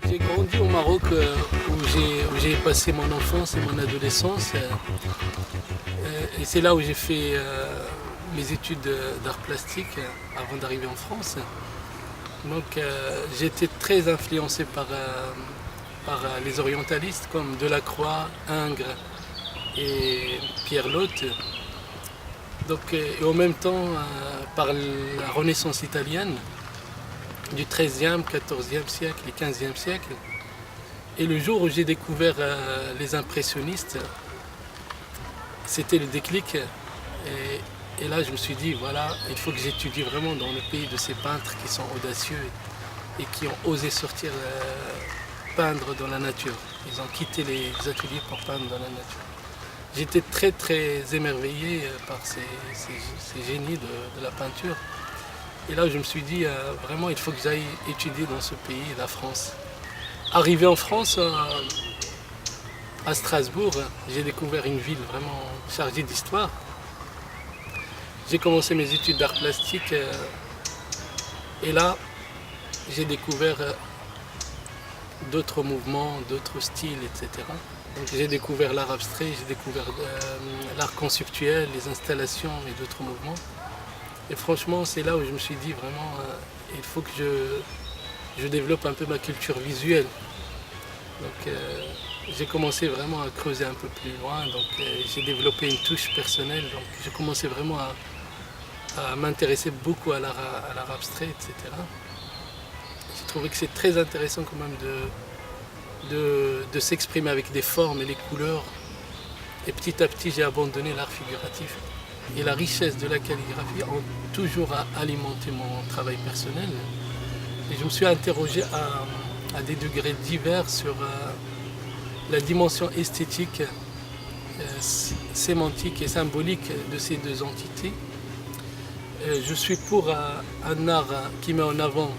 J'ai grandi au Maroc où j'ai passé mon enfance et mon adolescence. Et c'est là où j'ai fait mes études d'art plastique avant d'arriver en France. Donc j'ai été très influencé par les orientalistes comme Delacroix, Ingres et Pierre Lotte. Donc, et en même temps par la Renaissance italienne du XIIIe, XIVe siècle et XVe siècle. Et le jour où j'ai découvert les impressionnistes, c'était le déclic. Et là, je me suis dit, voilà, il faut que j'étudie vraiment dans le pays de ces peintres qui sont audacieux et qui ont osé sortir peindre dans la nature. Ils ont quitté les ateliers pour peindre dans la nature. J'étais très très émerveillé par ces génies de la peinture. Et là, je me suis dit, vraiment, il faut que j'aille étudier dans ce pays, la France. Arrivé en France, à Strasbourg, j'ai découvert une ville vraiment chargée d'histoire. J'ai commencé mes études d'art plastique et là, j'ai découvert d'autres mouvements, d'autres styles, etc. Donc, j'ai découvert l'art abstrait, j'ai découvert l'art conceptuel, les installations et d'autres mouvements. Et franchement, c'est là où je me suis dit vraiment, il faut que je développe un peu ma culture visuelle. Donc j'ai commencé vraiment à creuser un peu plus loin, donc j'ai développé une touche personnelle, donc j'ai commencé vraiment à m'intéresser beaucoup à l'art abstrait, etc. J'ai trouvé que c'est très intéressant quand même de s'exprimer avec des formes et les couleurs. Et petit à petit, j'ai abandonné l'art figuratif. Et la richesse de la calligraphie ont toujours alimenté mon travail personnel. Et je me suis interrogé à des degrés divers sur la dimension esthétique, sémantique et symbolique de ces deux entités. Je suis pour un art qui met en avant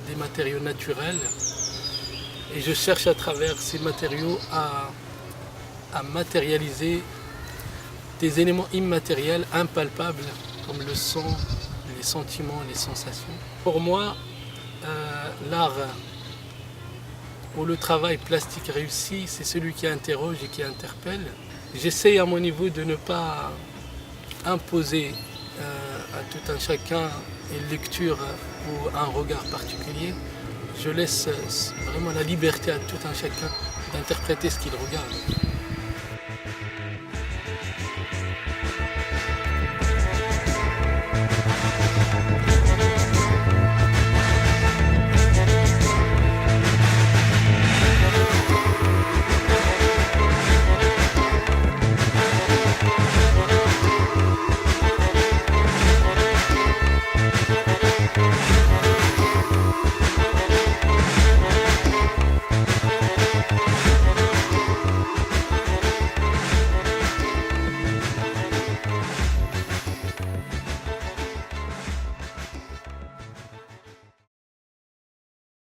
des matériaux naturels et je cherche à travers ces matériaux à matérialiser des éléments immatériels, impalpables, comme le son, les sentiments, les sensations. Pour moi, l'art ou le travail plastique réussi, c'est celui qui interroge et qui interpelle. J'essaye à mon niveau de ne pas imposer à tout un chacun une lecture ou un regard particulier. Je laisse vraiment la liberté à tout un chacun d'interpréter ce qu'il regarde.